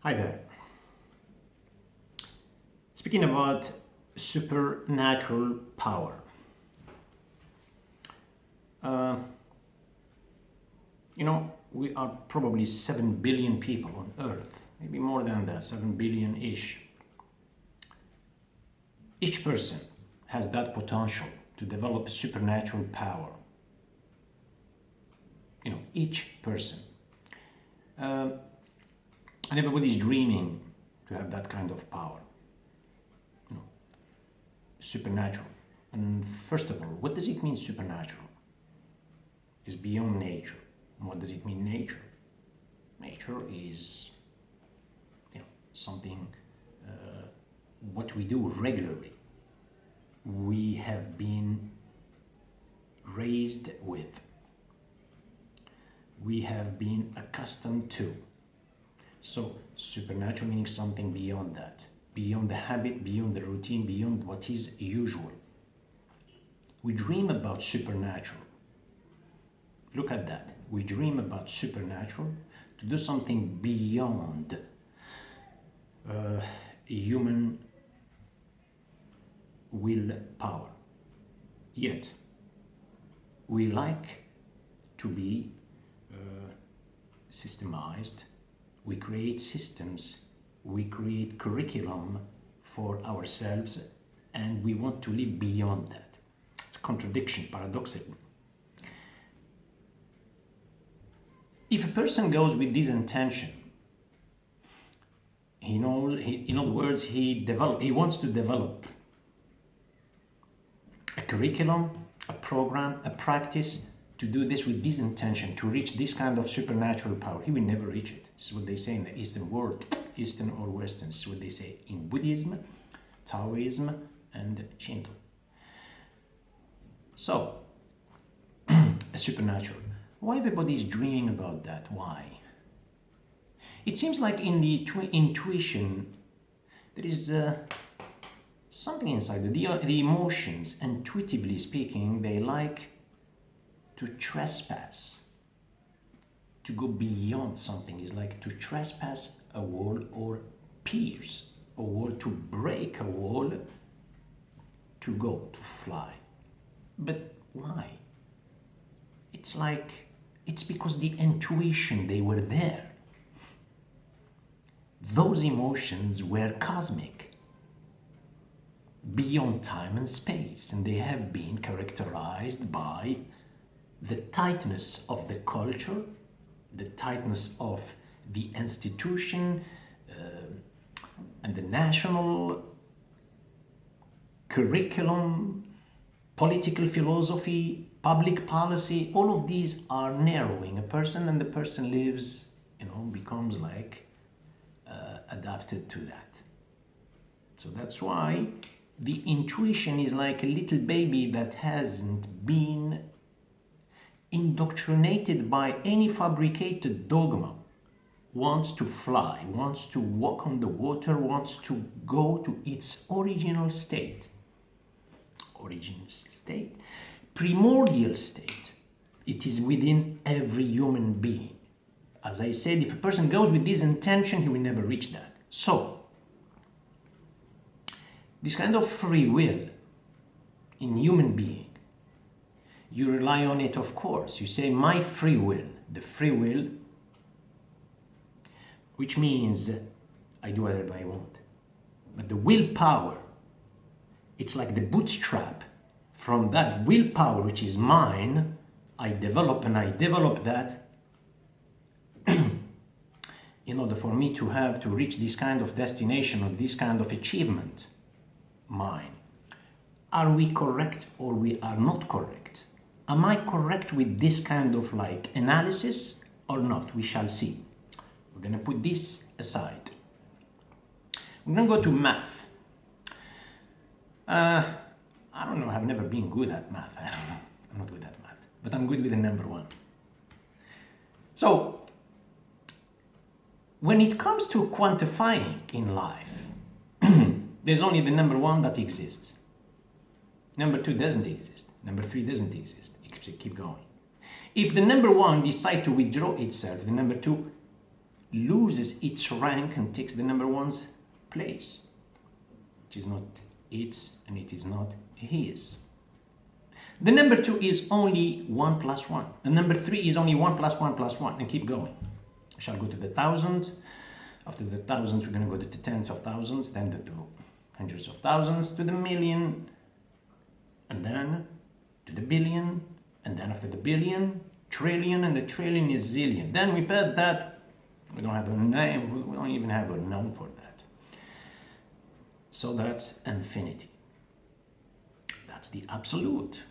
Hi there. Speaking about supernatural power, uh, we are probably 7 billion people on Earth, maybe more than that, 7 billion-ish. Each person has that potential to develop supernatural power. Each person. And everybody's dreaming to have that kind of power. Supernatural. And first of all, what does it mean supernatural? It's beyond nature. And what does it mean nature? Nature is something what we do regularly. We have been raised with. We have been accustomed to. So supernatural meaning something beyond that. Beyond the habit, beyond the routine, beyond what is usual. We dream about supernatural. Look at that. We dream about supernatural to do something beyond human willpower. Yet, we like to be systemized. We create systems, we create curriculum for ourselves, and we want to live beyond that. It's a contradiction, paradoxical. If a person goes with this intention, he knows, in other words, he wants to develop a curriculum, a program, a practice to do this with this intention, to reach this kind of supernatural power. He will never reach it. This is what they say in the Eastern world, Eastern or Western. This is what they say in Buddhism, Taoism, and Shinto. So, a supernatural. Why everybody is dreaming about that? Why? It seems like in the intuition, there is something inside. The emotions, intuitively speaking, they like to trespass. To go beyond something is like to trespass a wall or pierce a wall, to break a wall, to go, to fly. But why? It's because the intuition, they were there. Those emotions were cosmic, beyond time and space, and they have been characterized by the tightness of the culture, the tightness of the institution, and the national curriculum, political philosophy, public policy. All of these are narrowing a person, and the person lives, becomes like adapted to that. So that's why the intuition is like a little baby that hasn't been indoctrinated by any fabricated dogma, wants to fly, wants to walk on the water, wants to go to its original state, primordial state. It is within every human being. As I said, if a person goes with this intention, he will never reach that. So, this kind of free will in human being, you rely on it, of course. You say, my free will, the free will, which means I do whatever I want. But the willpower, it's like the bootstrap. From that willpower, which is mine, I develop that in order for me to reach this kind of destination or this kind of achievement, mine. Are we correct or we are not correct? Am I correct with this kind of analysis or not? We shall see. We're going to put this aside. We're going to go to math. I don't know, I've never been good at math. I'm not good at math, but I'm good with the number one. So, when it comes to quantifying in life, there's only the number one that exists. Number two doesn't exist. Number three doesn't exist. Keep going. If the number one decides to withdraw itself, the number two loses its rank and takes the number one's place, which is not its and it is not his. The number 2 is only 1 plus 1. The number 3 is only 1 plus 1 plus 1, and keep going. We shall go to the thousand. After the thousands, we're going to go to the tens of thousands, then to hundreds of thousands, to the million, and then to the billion, and then after the billion, trillion, and the trillion is zillion. Then we pass that, we don't have a name, we don't even have a noun for that. So that's infinity. That's the absolute.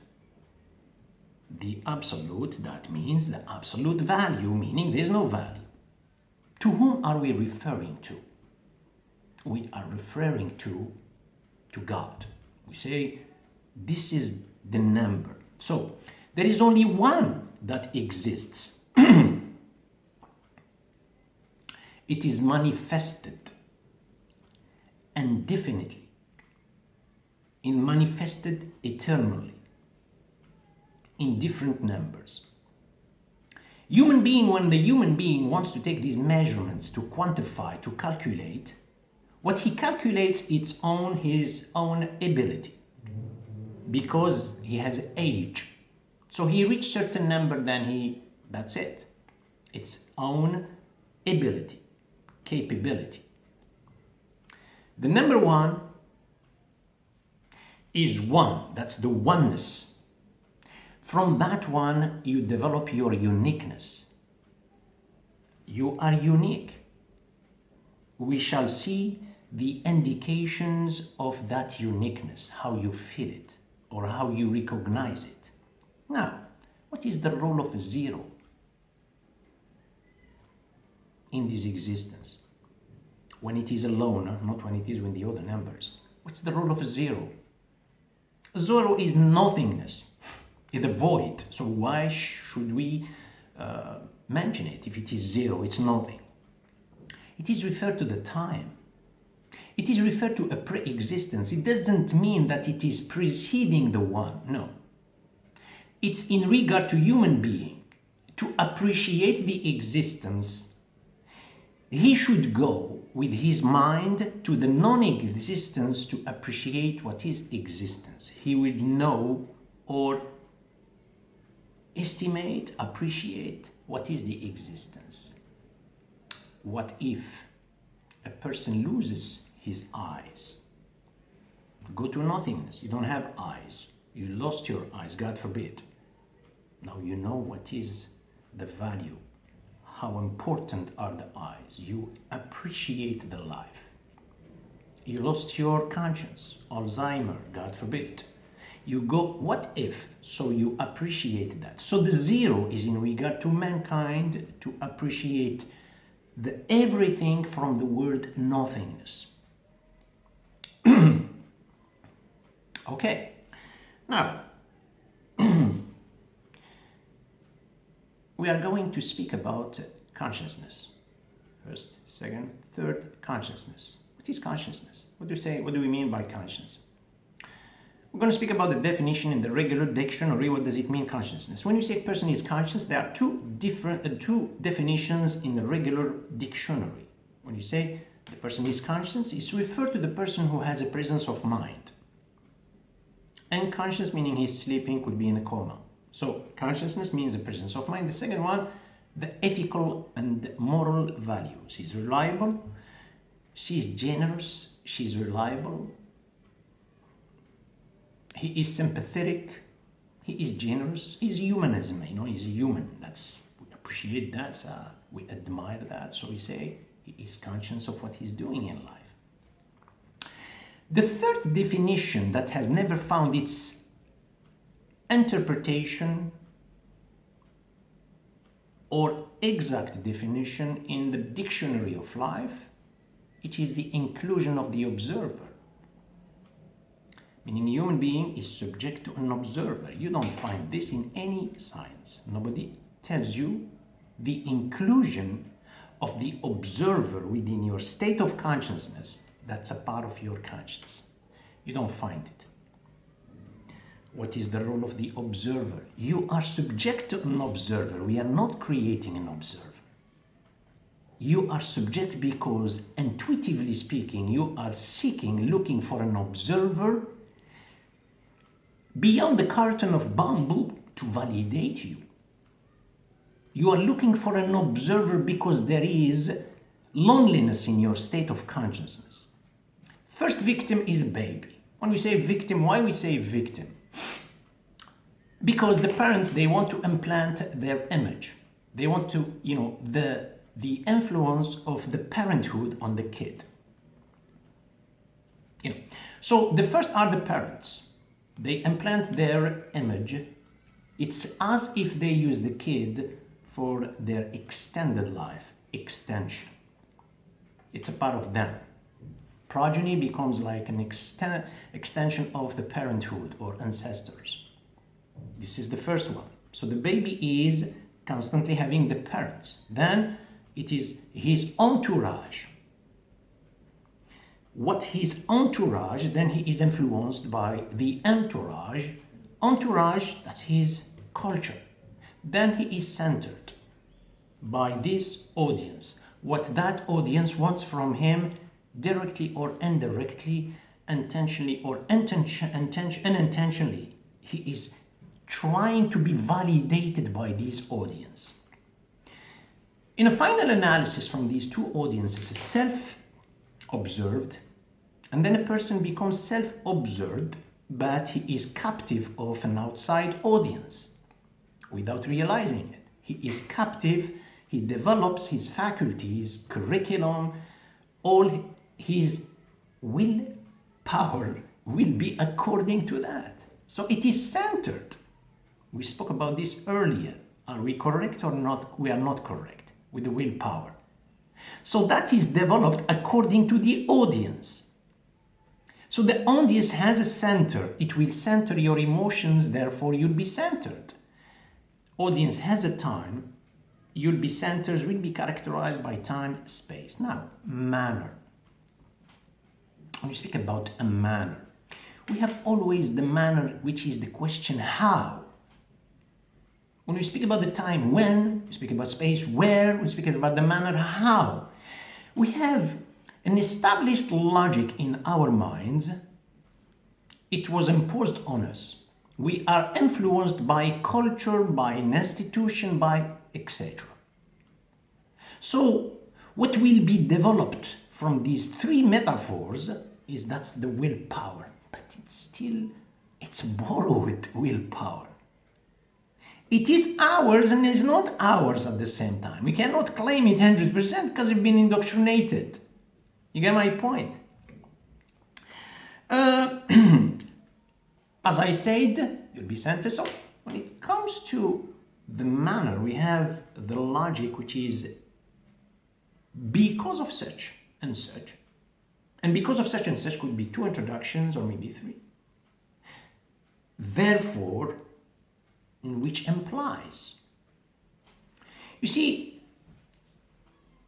The absolute, that means the absolute value, meaning there's no value. To whom are we referring to? We are referring to God. We say, this is the number. So, there is only one that exists. It is manifested indefinitely, manifested eternally, in different numbers. When the human being wants to take these measurements to quantify, to calculate, what he calculates is on his own ability, because he has age. So he reached certain number, then that's it. It's own ability, capability. The number 1 is 1. That's the oneness. From that one, you develop your uniqueness. You are unique. We shall see the indications of that uniqueness, how you feel it, or how you recognize it. Now, what is the role of 0 in this existence? When it is alone, not when it is with the other numbers. What's the role of 0? 0 is nothingness. It's a void. So why should we mention it? If it is 0, it's nothing. It is referred to the time. It is referred to a pre-existence. It doesn't mean that it is preceding the 1. No. It's in regard to human being. To appreciate the existence, he should go with his mind to the non-existence to appreciate what is existence. He will know or estimate, appreciate what is the existence. What if a person loses his eyes? Go to nothingness. You don't have eyes. You lost your eyes, God forbid. Now you know what is the value. How important are the eyes? You appreciate the life. You lost your conscience, Alzheimer, God forbid. You go, what if? So you appreciate that. So the 0 is in regard to mankind to appreciate the everything from the word nothingness. Okay. Now, we are going to speak about consciousness. First, second, third, consciousness. What is consciousness? What do we mean by consciousness? We're going to speak about the definition in the regular dictionary. What does it mean, consciousness? When you say a person is conscious, there are two definitions in the regular dictionary. When you say the person is conscious, it's referred to the person who has a presence of mind. Unconscious, meaning he's sleeping, could be in a coma. So consciousness means the presence of mind. The second one, the ethical and moral values. He's reliable, she's generous, she's reliable, he is sympathetic, he is generous, he's humanism, he's human. We appreciate that, we admire that. So we say he is conscious of what he's doing in life. The third definition that has never found its interpretation or exact definition in the dictionary of life, it is the inclusion of the observer. Meaning a human being is subject to an observer. You don't find this in any science. Nobody tells you the inclusion of the observer within your state of consciousness. That's a part of your conscience. You don't find it. What is the role of the observer? You are subject to an observer. We are not creating an observer. You are subject because, intuitively speaking, you are seeking, looking for an observer beyond the carton of bamboo to validate you. You are looking for an observer because there is loneliness in your state of consciousness. First victim is a baby. When we say victim, why we say victim? Because the parents, they want to implant their image. They want to, the influence of the parenthood on the kid. So the first are the parents. They implant their image. It's as if they use the kid for their extended life, extension. It's a part of them. Progeny becomes like an extension of the parenthood or ancestors. This is the first one. So the baby is constantly having the parents. Then it is his entourage. What his entourage, then he is influenced by the entourage. Entourage, that's his culture. Then he is centered by this audience. What that audience wants from him, directly or indirectly, intentionally or unintentionally, he is trying to be validated by this audience. In a final analysis from these two audiences, self-observed, and then a person becomes self-observed, but he is captive of an outside audience without realizing it. He is captive, he develops his faculties, curriculum, all his willpower will be according to that. So it is centered. We spoke about this earlier. Are we correct or not? We are not correct with the willpower. So that is developed according to the audience. So the audience has a center. It will center your emotions, therefore you'll be centered. Audience has a time. You'll be centers, will be characterized by time, space. Now, manner. When you speak about a manner, we have always the manner, which is the question how. When we speak about the time, when, we speak about space, where, we speak about the manner, how. We have an established logic in our minds. It was imposed on us. We are influenced by culture, by an institution, by etc. So what will be developed from these three metaphors is that's the willpower, but it's borrowed willpower. It is ours and it's not ours at the same time. We cannot claim it 100% because we've been indoctrinated. You get my point? As I said, you'll be centered. So when it comes to the manner, we have the logic, which is because of such and such. And because of such and such could be 2 introductions or maybe 3. Therefore, which implies. You see,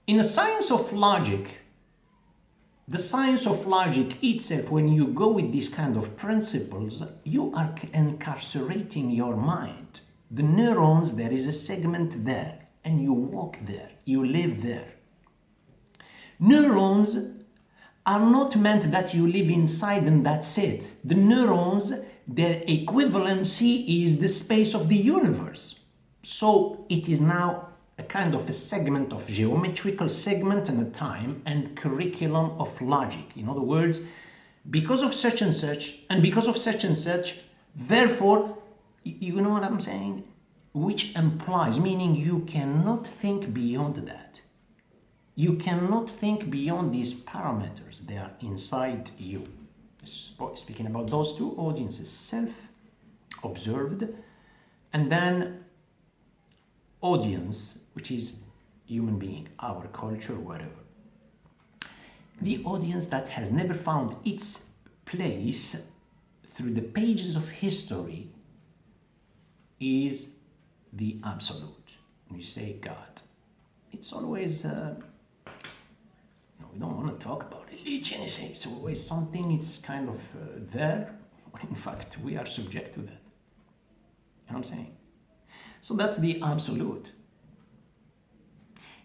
in the science of logic, the science of logic itself, when you go with these kind of principles, you are incarcerating your mind. The neurons, there is a segment there, and you walk there, you live there. Neurons are not meant that you live inside and that's it. The neurons, their equivalency is the space of the universe. So it is now a kind of a segment of geometrical segment and a time and curriculum of logic. In other words, because of such and such and because of such and such, therefore, you know what I'm saying? Which implies, meaning you cannot think beyond that. You cannot think beyond these parameters. They are inside you. Speaking about those two audiences, self-observed, and then audience, which is human being, our culture, whatever. The audience that has never found its place through the pages of history is the absolute. When you say God, it's always, we don't want to talk about religion, it's always something, it's kind of there. In fact, we are subject to that. You know what I'm saying? So that's the absolute.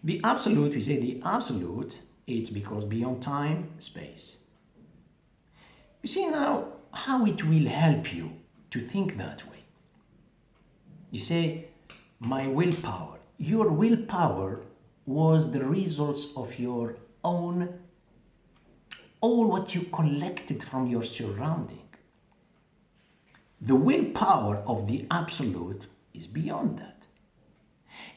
The absolute, we say the absolute, it's because beyond time, space. You see now how it will help you to think that way. You say, my willpower. Your willpower was the results of your own, all what you collected from your surrounding. The willpower of the absolute is beyond that.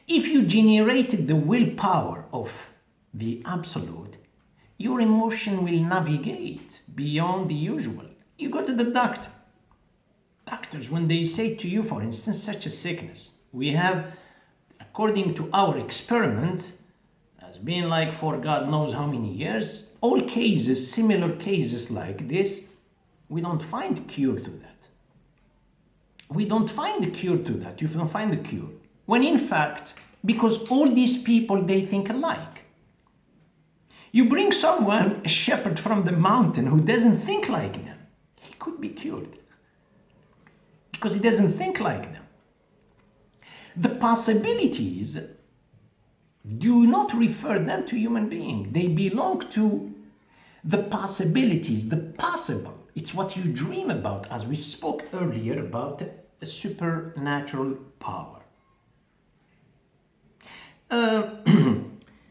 If you generated the willpower of the absolute, your emotion will navigate beyond the usual. You go to the doctor. Doctors, when they say to you, for instance, such a sickness, we have, according to our experiment, has been like for God knows how many years, all cases, similar cases like this, we don't find cure to that. We don't find a cure to that. You don't find a cure. When in fact, because all these people, they think alike. You bring someone, a shepherd from the mountain, who doesn't think like them. He could be cured. Because he doesn't think like them. The possibilities do not refer them to human being. They belong to the possibilities, the possible. It's what you dream about, as we spoke earlier about a supernatural power.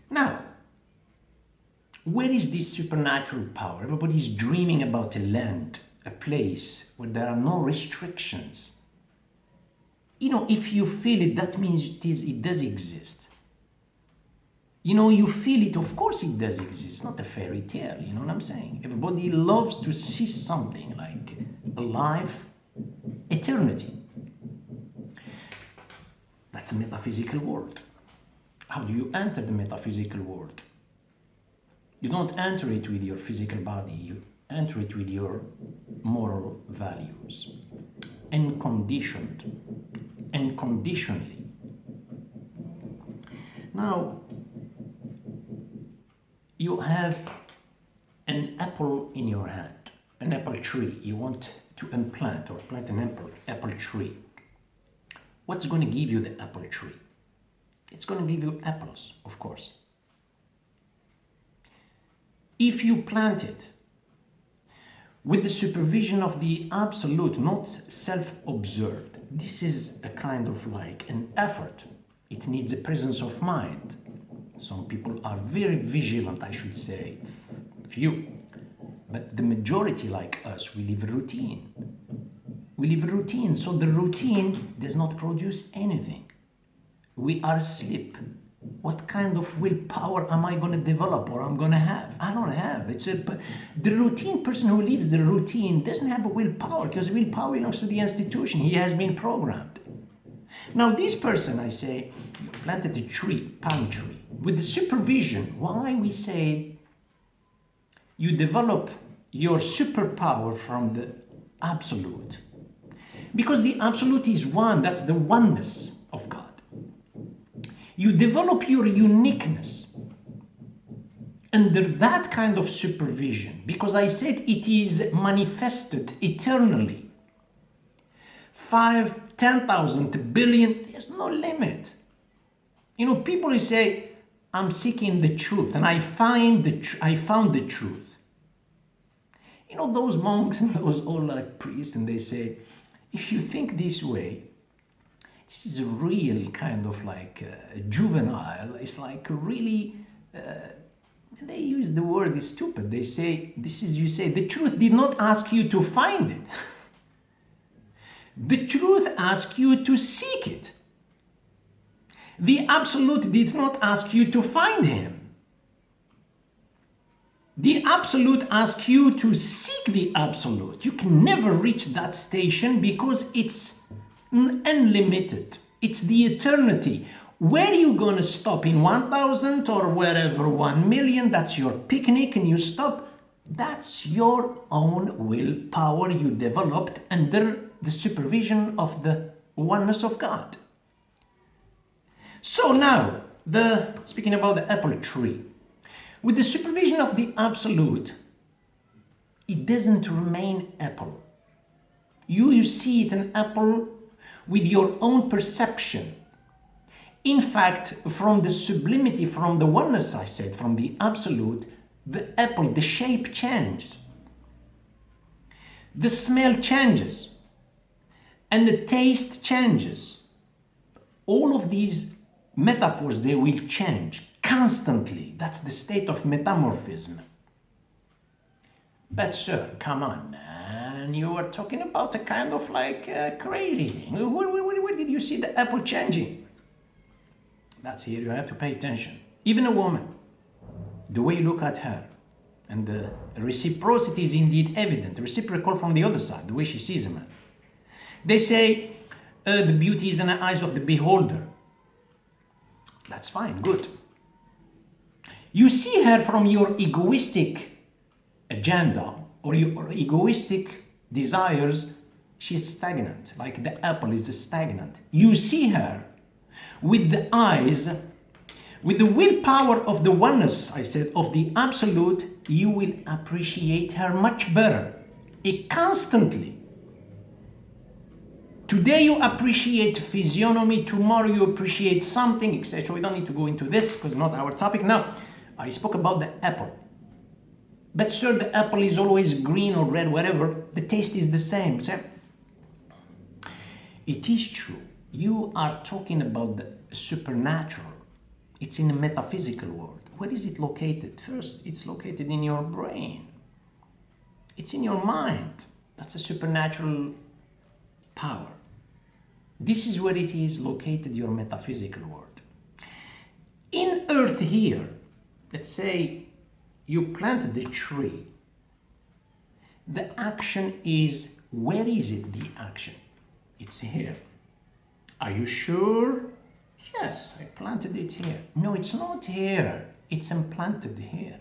Now, where is this supernatural power? Everybody's dreaming about a land, a place where there are no restrictions. You know, if you feel it, that means it does exist. You know, you feel it, of course it does exist. It's not a fairy tale, you know what I'm saying? Everybody loves to see something like a life, eternity. That's a metaphysical world. How do you enter the metaphysical world? You don't enter it with your physical body, you enter it with your moral values. Unconditionally. Now, you have an apple in your hand, an apple tree. You want to plant an apple tree. What's going to give you the apple tree? It's going to give you apples, of course. If you plant it with the supervision of the absolute, not self-observed, this is a kind of like an effort. It needs a presence of mind. Some people are very vigilant, I should say, few. But the majority, like us, we live a routine. So the routine does not produce anything. We are asleep. What kind of willpower am I going to develop or I'm going to have? I don't have. But the routine person who lives the routine doesn't have a willpower, because willpower belongs to the institution. He has been programmed. Now this person, I say, you planted a tree, palm tree, with the supervision. Why we say you develop your superpower from the absolute? Because the absolute is one, that's the oneness of God. You develop your uniqueness under that kind of supervision, because I said it is manifested eternally. 5, 10,000 billion, there's no limit. You know, people say, I'm seeking the truth, and I found the truth. You know, those monks and those old like priests, and they say, if you think this way, this is a real kind of like juvenile. It's like really, they use the word is stupid. They say, you say, the truth did not ask you to find it. The truth asked you to seek it. The absolute did not ask you to find him. The absolute asks you to seek the absolute. You can never reach that station because it's unlimited. It's the eternity. Where are you going to stop? In 1,000 or wherever, 1 million? That's your picnic and you stop. That's your own willpower you developed under the supervision of the oneness of God. So now, speaking about the apple tree, with the supervision of the absolute, it doesn't remain apple. You see it an apple with your own perception. In fact, from the sublimity, from the oneness, I said, from the absolute, the apple, the shape changes. The smell changes. And the taste changes. All of these metaphors, they will change constantly. That's the state of metamorphism. But sir, come on, man. You are talking about a kind of like crazy thing. Where did you see the apple changing? That's here, you have to pay attention. Even a woman, the way you look at her, and the reciprocity is indeed evident, reciprocal from the other side, the way she sees a man. They say the beauty is in the eyes of the beholder. That's fine, good. You see her from your egoistic agenda or your egoistic desires, she's stagnant, like the apple is stagnant. You see her with the eyes, with the willpower of the oneness, I said, of the absolute, you will appreciate her much better. It constantly. Today you appreciate physiognomy, tomorrow you appreciate something, etc. We don't need to go into this because not our topic. Now, I spoke about the apple. But sir, the apple is always green or red, whatever. The taste is the same. So, it is true. You are talking about the supernatural. It's in the metaphysical world. Where is it located? First, it's located in your brain. It's in your mind. That's a supernatural power. This is where it is located, your metaphysical world. In earth here, let's say you planted a tree. The action is, where is it, the action? It's here. Are you sure? Yes, I planted it here. No, it's not here. It's implanted here.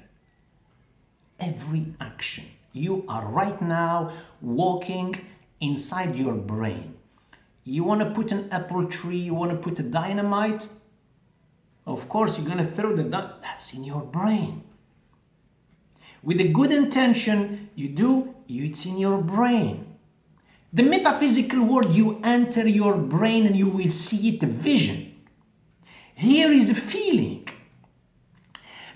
Every action. You are right now walking inside your brain. You want to put an apple tree, you want to put a dynamite? Of course, you're going to throw that's in your brain. With a good intention, it's in your brain. The metaphysical world, you enter your brain and you will see it, a vision. Here is a feeling.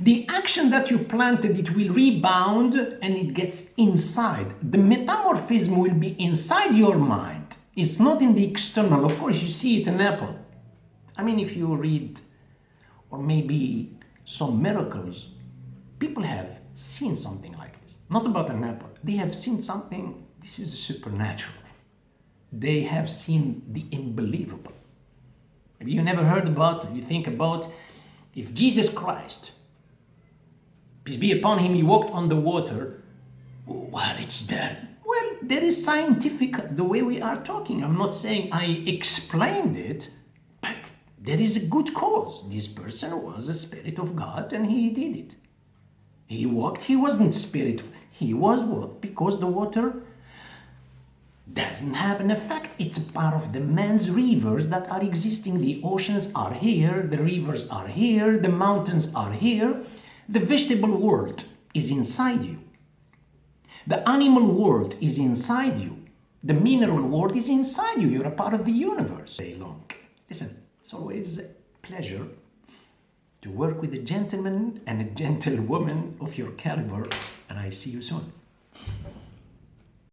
The action that you planted, it will rebound and it gets inside. The metamorphism will be inside your mind. It's not in the external. Of course, you see it in apple. I mean, if you read, or maybe some miracles, people have seen something like this. Not about an apple. They have seen something, this is supernatural. They have seen the unbelievable. Maybe you never heard about, you think about, if Jesus Christ, peace be upon him, he walked on the water, well, it's there. Well, there is scientific, the way we are talking. I'm not saying I explained it, but there is a good cause. This person was a spirit of God and he did it. He walked, he wasn't spirit, he was what? Because the water doesn't have an effect. It's a part of the man's rivers that are existing. The oceans are here, the rivers are here, the mountains are here. The vegetable world is inside you. The animal world is inside you. The mineral world is inside you. You're a part of the universe. Day long. Listen, it's always a pleasure to work with a gentleman and a gentlewoman of your caliber, and I see you soon.